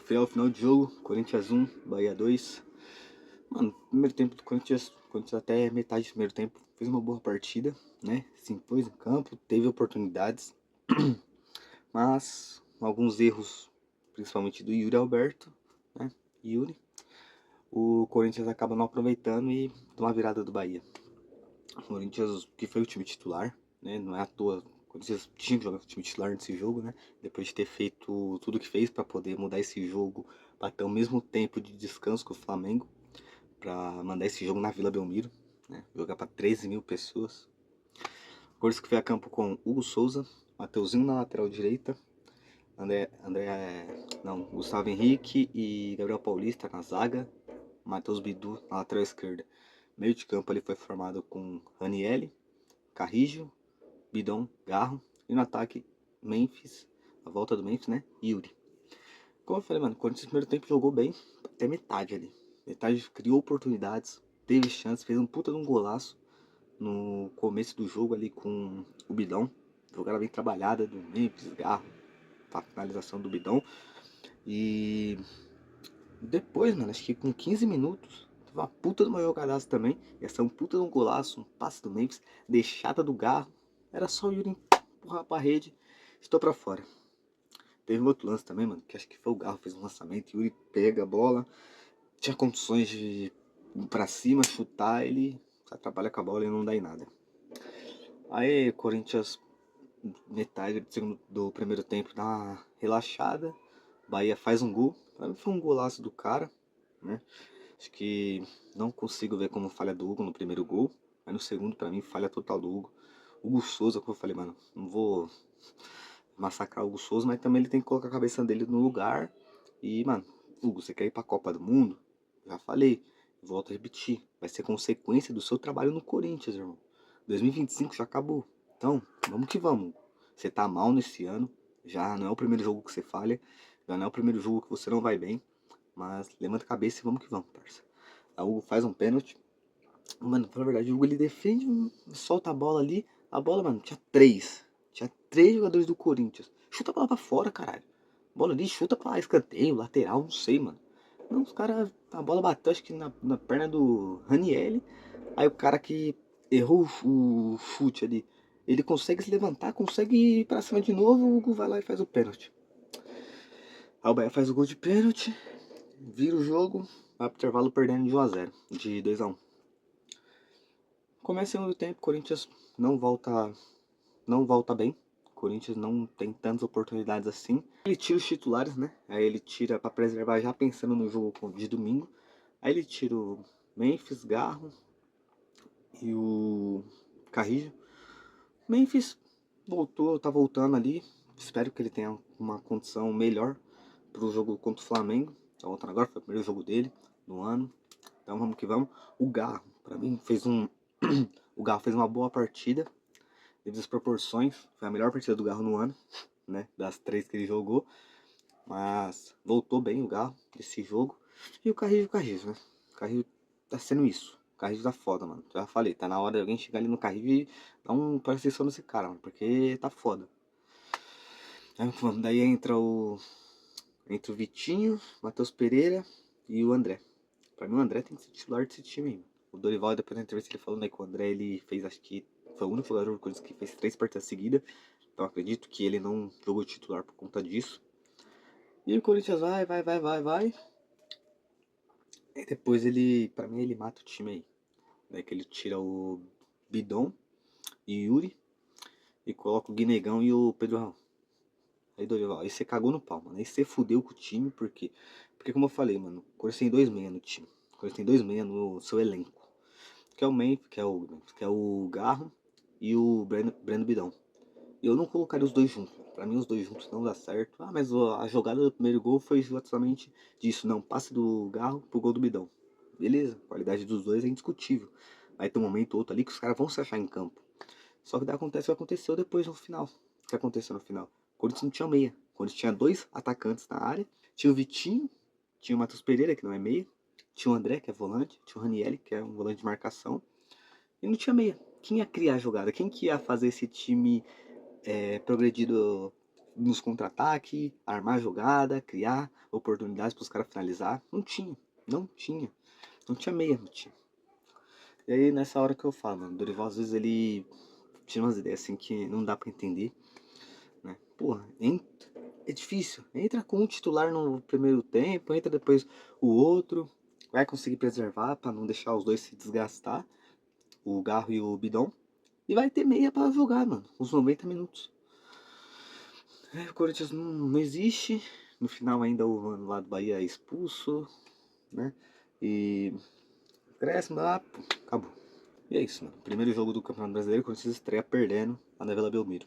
Rafael, final de jogo, Corinthians 1, Bahia 2. Mano, primeiro tempo do Corinthians até metade do primeiro tempo fez uma boa partida, né? Se impôs em campo, teve oportunidades, mas alguns erros, principalmente do Yuri Alberto, né? Yuri, o Corinthians acaba não aproveitando e toma a virada do Bahia. O Corinthians, que foi o time titular, né? Não é à toa. O Corinthians tinha que jogar com o time titular nesse jogo, né? Depois de ter feito tudo o que fez para poder mudar esse jogo para ter o mesmo tempo de descanso que o Flamengo, para mandar esse jogo na Vila Belmiro, né? Jogar para 13 mil pessoas. O Corinthians que foi a campo com Hugo Souza, Mateuzinho na lateral direita, Gustavo Henrique e Gabriel Paulista na zaga, Matheus Bidu na lateral esquerda. Meio de campo ali foi formado com Ranielli, Carrijo, Bidon, Garro. E no ataque, Memphis, a volta do Memphis, né? Yuri. Como eu falei, mano, o Corinthians no primeiro tempo jogou bem até metade ali. Metade criou oportunidades, teve chance, fez um puta de um golaço no começo do jogo ali com o Bidon. Jogada bem trabalhada do Memphis, Garro, a finalização do Bidon. E depois, mano, acho que com 15 minutos, teve uma puta de uma jogadaça também. Essa é um puta de um golaço, um passe do Memphis, deixada do Garro. Era só o Yuri empurrar pra rede, estou pra fora. Teve um outro lance também, mano, que acho que foi o Garro, fez um lançamento, Yuri pega a bola, tinha condições de ir pra cima, chutar, ele atrapalha com a bola e não dá em nada. Aí, Corinthians, metade do primeiro tempo, dá uma relaxada, Bahia faz um gol, pra mim foi um golaço do cara, né? Acho que não consigo ver como falha do Hugo no primeiro gol, mas no segundo, pra mim, falha total do Hugo. Hugo Souza, como eu falei, mano, não vou massacrar o Hugo Souza, mas também ele tem que colocar a cabeça dele no lugar. E, mano, Hugo, você quer ir pra Copa do Mundo? Já falei, volto a repetir, vai ser consequência do seu trabalho no Corinthians, irmão. 2025 já acabou. Então, vamos que vamos. Você tá mal nesse ano, já não é o primeiro jogo que você falha, já não é o primeiro jogo que você não vai bem, mas levanta a cabeça e vamos que vamos, parça. A Hugo faz um pênalti. Mano, pra verdade, o Hugo ele defende, solta a bola ali. A bola, mano, tinha três. Tinha três jogadores do Corinthians. Chuta a bola pra fora, caralho. Bola ali, chuta pra escanteio, lateral, não sei, mano. Não, os caras. A bola bateu, acho que na perna do Ranielli. Aí o cara que errou o chute ali, ele consegue se levantar, consegue ir pra cima de novo. O Hugo vai lá e faz o pênalti. Aí o Bahia faz o gol de pênalti, vira o jogo, vai pro intervalo perdendo de 1 a 0, de 2 a 1. Começa o segundo tempo, Corinthians não volta bem. Corinthians não tem tantas oportunidades assim. Ele tira os titulares, né? Aí ele tira pra preservar já pensando no jogo de domingo. Aí ele tira o Memphis, Garro e o Carrijo. Memphis voltou, tá voltando ali. Espero que ele tenha uma condição melhor pro jogo contra o Flamengo. Tá voltando agora, foi o primeiro jogo dele no ano. Então vamos que vamos. O Garro, pra mim, o Garro fez uma boa partida. Devido às proporções, foi a melhor partida do Garro no ano, né? Das 3 que ele jogou. Mas voltou bem o Garro desse jogo. E o Carrijo, né? O Carrijo tá sendo isso. O Carrijo tá foda, mano. Já falei, tá na hora de alguém chegar ali no Carrijo e dar um prestação nesse cara, mano. Porque tá foda. Aí, daí entra o Vitinho, Matheus Pereira e o André. Pra mim o André tem que ser titular desse time aí. O Dorival, depois da entrevista, ele falou, né, que o André, ele fez, acho que foi o único jogador do Corinthians que fez 3 partidas seguidas. Então acredito que ele não jogou titular por conta disso. E o Corinthians vai. E depois ele, pra mim, ele mata o time aí. Daí que ele tira o Bidon e o Yuri e coloca o Guinegão e o Pedro Raul. Aí, Dorival, aí você cagou no pau, mano. Aí você fudeu com o time, porque como eu falei, mano, o Corinthians tem 2 meia no time. O Corinthians tem 2 meia no seu elenco. Que é o Memphis, que é o Garro e o Breno Bidão. Eu não colocaria os dois juntos. Pra mim os dois juntos não dá certo. Ah, mas a jogada do primeiro gol foi exatamente disso. Não, passe do Garro pro gol do Bidão. Beleza, a qualidade dos dois é indiscutível. Vai ter um momento ou outro ali que os caras vão se achar em campo. Só que daí acontece o que aconteceu depois no final. O que aconteceu no final? O Corinthians não tinha meia. O Corinthians tinha 2 atacantes na área. Tinha o Vitinho, tinha o Matheus Pereira, que não é meia. Tinha o André, que é volante. Tinha o Ranielli, que é um volante de marcação. E não tinha meia. Quem ia criar a jogada? Quem que ia fazer esse time progredir nos contra-ataque, armar jogada, criar oportunidades para os caras finalizar. Não tinha, não tinha. Não tinha meia no time. E aí nessa hora que eu falo, mano, o Dorival às vezes ele tira umas ideias assim que não dá pra entender, né? Porra, é difícil. Entra com um titular no primeiro tempo, entra depois o outro, vai conseguir preservar pra não deixar os dois se desgastar, o Garro e o Bidon, e vai ter meia pra jogar, mano, uns 90 minutos. É, o Corinthians não existe, no final ainda o mano lá do Bahia é expulso, né? E cresce, lá, pô, acabou. E é isso, mano. Primeiro jogo do Campeonato Brasileiro, o Corinthians estreia perdendo lá na Vila Belmiro.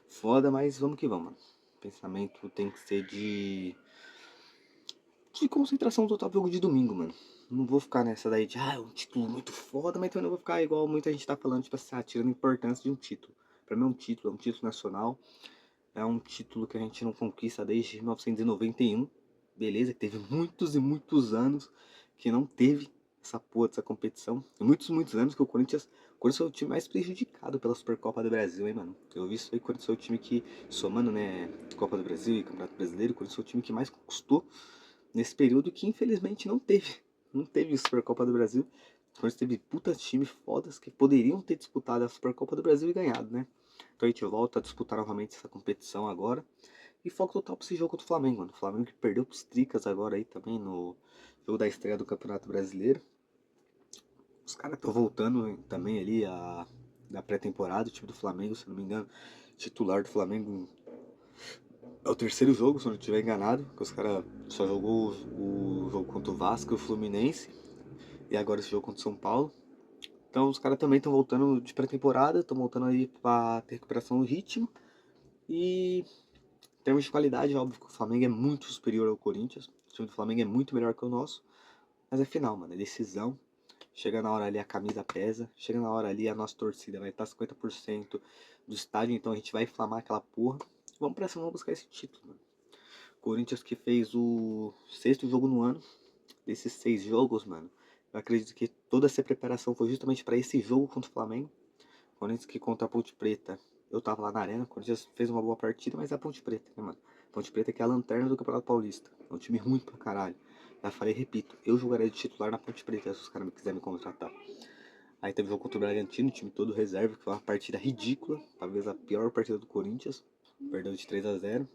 Foda, mas vamos que vamos, mano. O pensamento tem que ser de concentração total pro jogo de domingo, mano. Não vou ficar nessa daí de, é um título muito foda, mas também não vou ficar igual muita gente tá falando, tipo assim, tirando a importância de um título. Pra mim é um título nacional, é um título que a gente não conquista desde 1991, beleza, que teve muitos e muitos anos que não teve essa porra dessa competição. E muitos anos que o Corinthians foi o time mais prejudicado pela Supercopa do Brasil, hein, mano. Eu vi isso aí, o Corinthians foi o time que, somando, né, Copa do Brasil e Campeonato Brasileiro, o Corinthians foi o time que mais conquistou nesse período que infelizmente não teve. Não teve Supercopa do Brasil. O Corinthians teve puta time fodas que poderiam ter disputado a Supercopa do Brasil e ganhado, né? Então a gente volta a disputar novamente essa competição agora. E foco total pra esse jogo contra o Flamengo, mano. O Flamengo que perdeu pros Tricas agora aí também no jogo da estreia do Campeonato Brasileiro. Os caras estão voltando também ali da pré-temporada, o time do Flamengo, se não me engano, titular do Flamengo é o terceiro jogo, se eu não estiver enganado, que os caras só jogou o jogo contra o Vasco e o Fluminense, e agora esse jogo contra o São Paulo. Então os caras também estão voltando de pré-temporada, estão voltando aí pra ter recuperação no ritmo. E em termos de qualidade, óbvio que o Flamengo é muito superior ao Corinthians. O time do Flamengo é muito melhor que o nosso. Mas é final, mano, é decisão. Chega na hora ali a camisa pesa. Chega na hora ali a nossa torcida vai estar 50% do estádio. Então a gente vai inflamar aquela porra. Vamos pra cima, vamos buscar esse título, mano. Corinthians que fez o sexto jogo no ano. Desses 6 jogos, mano, eu acredito que toda essa preparação foi justamente para esse jogo contra o Flamengo. Corinthians que contra a Ponte Preta, eu tava lá na arena, o Corinthians fez uma boa partida, mas é a Ponte Preta, né, mano? Ponte Preta que é a lanterna do Campeonato Paulista. É um time ruim pra caralho. Já falei, repito, eu jogaria de titular na Ponte Preta se os caras quiserem me contratar. Aí teve o jogo contra o Bragantino, o time todo reserva, que foi uma partida ridícula, talvez a pior partida do Corinthians. Perdeu de 3-0.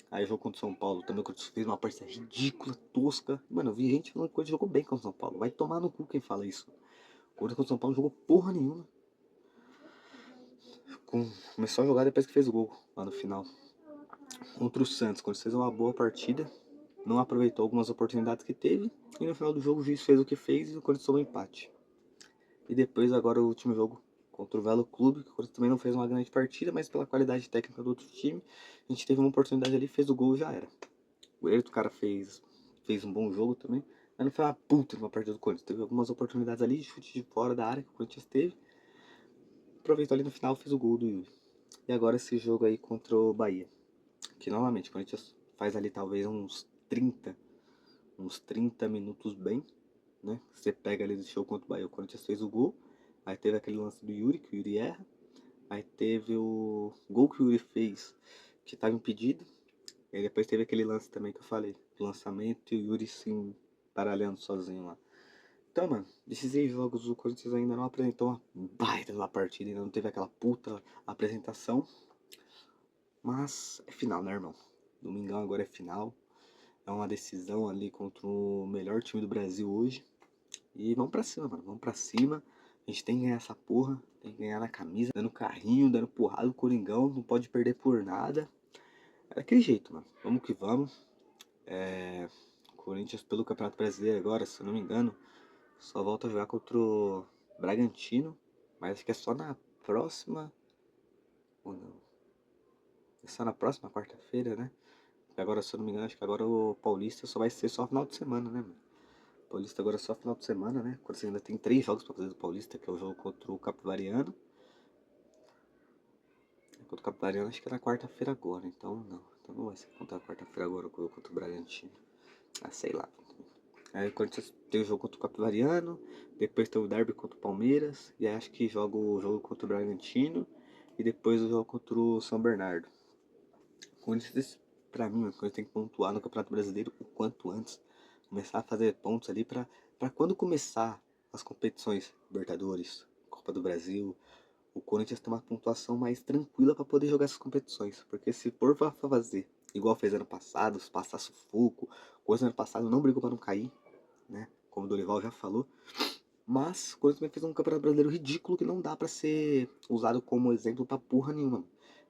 Aí o jogo contra o São Paulo, também o Corinthians fez uma partida ridícula, tosca. Mano, eu vi gente falando que o Corinthians jogou bem contra o São Paulo. Vai tomar no cu quem fala isso. O Corinthians contra o São Paulo não jogou porra nenhuma. Começou a jogar depois que fez o gol, lá no final. Contra o Santos, quando fez uma boa partida, não aproveitou algumas oportunidades que teve. E no final do jogo o juiz fez o que fez e o Corinthians tomou empate. E depois agora o último jogo contra o Velo Clube, que o Corinthians também não fez uma grande partida, mas pela qualidade técnica do outro time, a gente teve uma oportunidade ali, fez o gol e já era. O goleiro do cara fez um bom jogo também, mas não foi uma puta de uma partida do Corinthians. Teve algumas oportunidades ali de chute de fora da área que o Corinthians teve. Aproveitou ali no final, fez o gol do Yuri. E agora esse jogo aí contra o Bahia. Que novamente, o Corinthians faz ali talvez uns 30 minutos bem, né? Você pega ali do show contra o Bahia, o Corinthians fez o gol. Aí teve aquele lance do Yuri, que o Yuri erra. Aí teve o gol que o Yuri fez, que estava impedido. E aí depois teve aquele lance também que eu falei, do lançamento e o Yuri se paralhando sozinho lá. Então, mano, desses 6 jogos o Corinthians ainda não apresentou uma baita da partida, ainda não teve aquela puta apresentação. Mas é final, né, irmão? Domingão agora é final. É uma decisão ali contra o melhor time do Brasil hoje. E vamos pra cima, mano. Vamos pra cima. A gente tem que ganhar essa porra. Tem que ganhar na camisa, dando carrinho, dando porrada. O Coringão não pode perder por nada. É daquele jeito, mano. Vamos que vamos. Corinthians pelo Campeonato Brasileiro agora, se eu não me engano, só volta a jogar contra o Bragantino. Mas acho que é só na próxima. Ou não? É só na próxima quarta-feira, né? Agora, se eu não me engano, acho que agora o Paulista só vai ser só final de semana, né, mano? O Paulista agora é só final de semana, né? Quando você ainda tem 3 jogos pra fazer do Paulista, que é o jogo contra o Capivariano. Contra o Capivariano acho que é na quarta-feira agora, então não. Então não vai ser contra a quarta-feira agora o jogo contra o Bragantino. Ah, sei lá. Aí quando tem o jogo contra o Capivariano, depois tem o derby contra o Palmeiras, e aí acho que joga o jogo contra o Bragantino, e depois o jogo contra o São Bernardo. Corinthians, pra mim, o Corinthians tem que pontuar no Campeonato Brasileiro o quanto antes. Começar a fazer pontos ali pra quando começar as competições, Libertadores, Copa do Brasil, o Corinthians ter uma pontuação mais tranquila pra poder jogar essas competições. Porque se for pra fazer igual fez ano passado, passar sufoco, coisa ano passado não brigou pra não cair, né? Como o Dorival já falou. Mas o Corinthians também fez um Campeonato Brasileiro ridículo que não dá pra ser usado como exemplo pra porra nenhuma.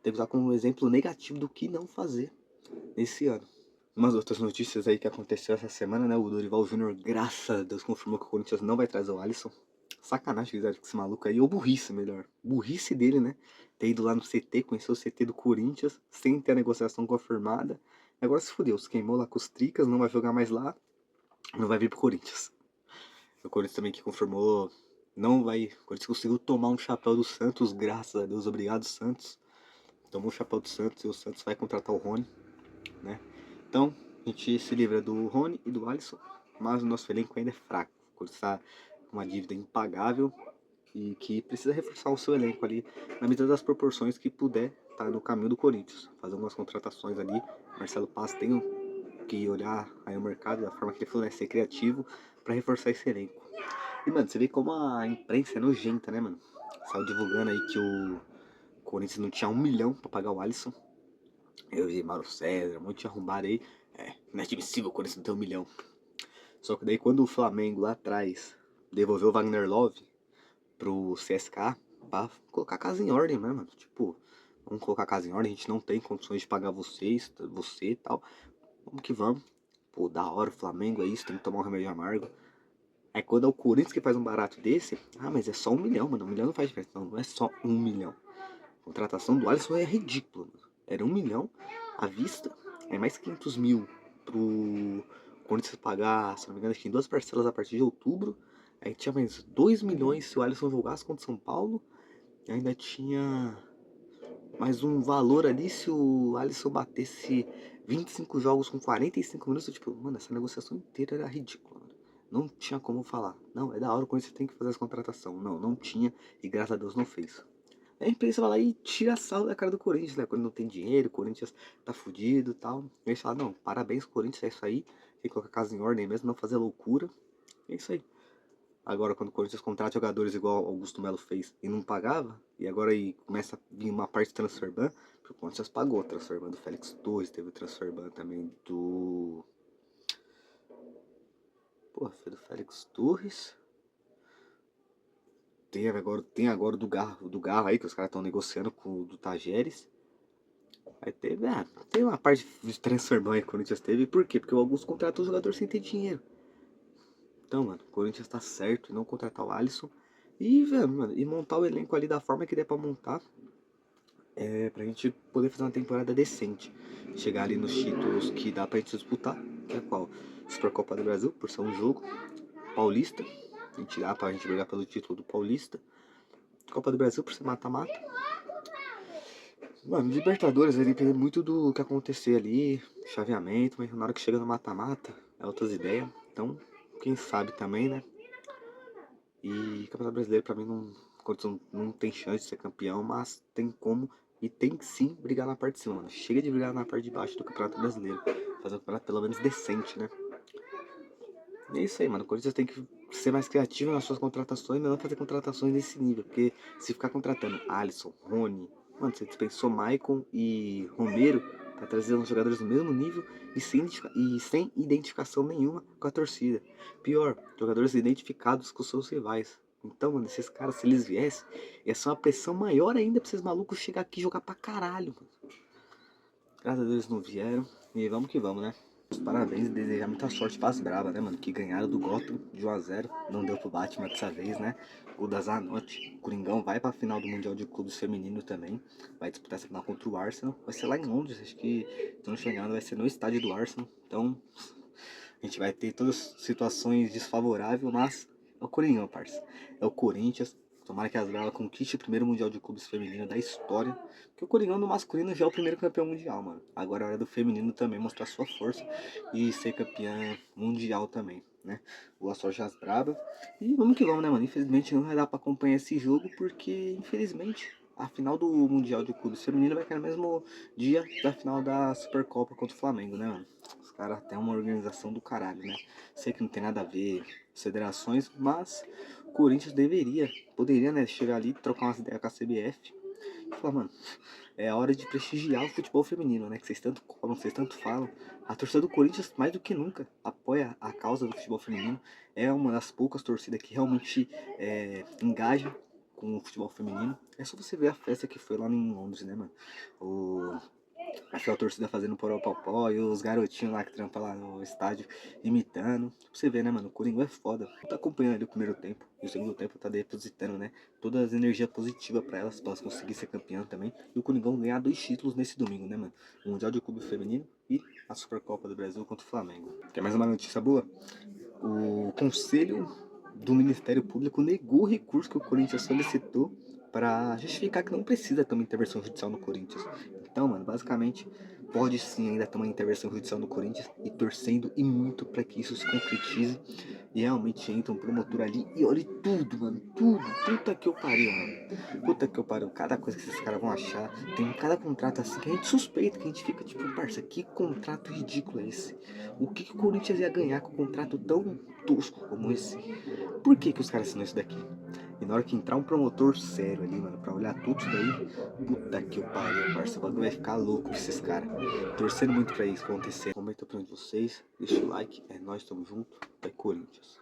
Tem que usar como exemplo negativo do que não fazer nesse ano. Umas outras notícias aí que aconteceu essa semana, né? O Dorival Júnior, graças a Deus, confirmou que o Corinthians não vai trazer o Alisson. Sacanagem que fizeram com esse maluco aí, ou burrice, melhor. Burrice dele, né? Ter ido lá no CT, conhecer o CT do Corinthians, sem ter a negociação confirmada. Agora se fudeu, se queimou lá com os Tricas, não vai jogar mais lá, não vai vir pro Corinthians. O Corinthians também que confirmou, não vai. O Corinthians conseguiu tomar um chapéu do Santos, graças a Deus, obrigado Santos. Tomou o chapéu do Santos e o Santos vai contratar o Rony, né? Então, a gente se livra do Rony e do Alisson, mas o nosso elenco ainda é fraco. O Corinthians está com uma dívida impagável e que precisa reforçar o seu elenco ali na medida das proporções que puder estar no caminho do Corinthians. Fazer algumas contratações ali. Marcelo Paz tem que olhar aí o mercado da forma que ele falou, né? Ser criativo para reforçar esse elenco. E, mano, você vê como a imprensa é nojenta, né, mano? Saiu divulgando aí que o Corinthians não tinha 1 milhão pra pagar o Alisson. Eu vi Mauro César, um monte de arrombado aí. Não é admissível o Corinthians não ter 1 milhão. Só que daí quando o Flamengo lá atrás devolveu o Wagner Love pro CSK pra colocar a casa em ordem, né, mano? Tipo, vamos colocar a casa em ordem, a gente não tem condições de pagar vocês, você e tal. Vamos que vamos. Pô, da hora o Flamengo, é isso, tem que tomar um remédio amargo. Aí quando é o Corinthians que faz um barato desse, mas é só 1 milhão, mano. 1 milhão não faz diferença, não é só 1 milhão. A contratação do Alisson é ridícula, mano. Era 1 milhão à vista, é mais 500 mil pro Corinthians pagar, se não me engano, acho que em 2 parcelas a partir de outubro. Aí tinha mais 2 milhões se o Alisson jogasse contra o São Paulo. E ainda tinha mais um valor ali se o Alisson batesse 25 jogos com 45 minutos. Tipo, mano, essa negociação inteira era ridícula, mano. Não tinha como falar. Não, é da hora, o Corinthians tem que fazer essa contratação. Não, não tinha e graças a Deus não fez. A imprensa vai lá e tira sal da cara do Corinthians, né? Quando não tem dinheiro, o Corinthians tá fudido e tal. E eles falam, não, parabéns Corinthians, é isso aí. Tem que colocar a casa em ordem mesmo, não fazer loucura. É isso aí. Agora, quando o Corinthians contrata jogadores igual o Augusto Melo fez e não pagava, e agora aí começa a vir uma parte de transfer ban, porque o Corinthians pagou o transfer ban do Félix Torres, teve o transfer ban também do... Pô, foi do Félix Torres. Tem agora do Garro aí, que os caras estão negociando com o do Tajeres. Aí tem uma parte de transfer ban aí que o Corinthians teve. Por quê? Porque o Augusto contratou o jogador sem ter dinheiro. Então, mano, o Corinthians tá certo em não contratar o Alisson. E, velho, mano, e montar o elenco ali da forma que der pra montar. Pra gente poder fazer uma temporada decente. Chegar ali nos títulos que dá pra gente disputar. Que é qual? Supercopa do Brasil, por ser um jogo. Paulista. A gente dá pra gente brigar pelo título do Paulista. Copa do Brasil, por ser mata-mata. Mano, Libertadores vai depender muito do que acontecer ali, chaveamento, mas na hora que chega no mata-mata, é outras ideias. Então, quem sabe também, né? E Campeonato Brasileiro pra mim não tem chance de ser campeão, mas tem como e tem que sim brigar na parte de cima, mano. Chega de brigar na parte de baixo do Campeonato Brasileiro. Fazer um campeonato pelo menos decente, né? E é isso aí, mano. O Corinthians tem que ser mais criativo nas suas contratações, mas não fazer contratações desse nível. Porque se ficar contratando Alisson, Rony, mano, você dispensou Maicon e Romero pra trazer uns jogadores do mesmo nível e sem identificação nenhuma com a torcida. Pior, jogadores identificados com os seus rivais. Então, mano, esses caras, se eles viessem, ia ser uma pressão maior ainda pra esses malucos chegar aqui e jogar pra caralho, mano. Graças a Deus eles não vieram. E vamos que vamos, né? Os parabéns e desejar muita sorte pras Braba, né, mano? Que ganharam do Gotham de 1 a 0. Não deu pro Batman dessa vez, né? O da Zanotti. Coringão vai pra final do Mundial de Clubes Feminino também. Vai disputar essa final contra o Arsenal. Vai ser lá em Londres. Acho que, se não chegando, vai ser no estádio do Arsenal. Então, a gente vai ter todas as situações desfavoráveis, mas é o Coringão, parça. É o Corinthians. Tomara que as Bravas conquiste o primeiro Mundial de Clubes Feminino da história. Porque o Coringão no masculino já é o primeiro campeão mundial, mano. Agora é hora do feminino também mostrar sua força e ser campeã mundial também, né? Boa sorte às Bravas. E vamos que vamos, né, mano? Infelizmente não vai dar pra acompanhar esse jogo porque, infelizmente, a final do Mundial de Clubes Feminino vai cair no mesmo dia da final da Supercopa contra o Flamengo, né, mano? Os caras têm uma organização do caralho, né? Sei que não tem nada a ver, as federações, mas o Corinthians poderia, né, chegar ali, trocar umas ideias com a CBF e falar, mano, é a hora de prestigiar o futebol feminino, né? Que vocês tanto cobram, vocês tanto falam. A torcida do Corinthians, mais do que nunca, apoia a causa do futebol feminino. É uma das poucas torcidas que realmente engaja com o futebol feminino. É só você ver a festa que foi lá em Londres, né, mano? O, aquela torcida fazendo poropopó e os garotinhos lá que trampam lá no estádio imitando. Pra você ver, né, mano? O Coringão é foda. Tá acompanhando ali o primeiro tempo. E o segundo tempo tá depositando, né? Todas as energias positivas pra elas conseguirem ser campeã também. E o Coringão ganhar 2 títulos nesse domingo, né, mano? O Mundial de Clube Feminino e a Supercopa do Brasil contra o Flamengo. Quer mais uma notícia boa? O Conselho do Ministério Público negou o recurso que o Corinthians solicitou para justificar que não precisa ter uma intervenção judicial no Corinthians. Então, mano, basicamente pode sim ainda ter uma intervenção judicial no Corinthians e torcendo e muito para que isso se concretize e realmente entra um promotor ali e olhe tudo, mano, tudo, puta que eu pariu, mano, puta que eu pariu, cada coisa que esses caras vão achar, tem cada contrato assim que a gente suspeita, que a gente fica tipo, parça, que contrato ridículo é esse? O que o Corinthians ia ganhar com um contrato tão tosco como esse? Por que os caras assinam isso daqui? E na hora que entrar um promotor sério ali, mano, pra olhar tudo isso daí, puta que o pariu, parça, o bagulho vai ficar louco pra esses caras. Torcendo muito pra isso acontecer. Comenta pra onde vocês, deixa o like, é nóis, tamo junto, é Corinthians.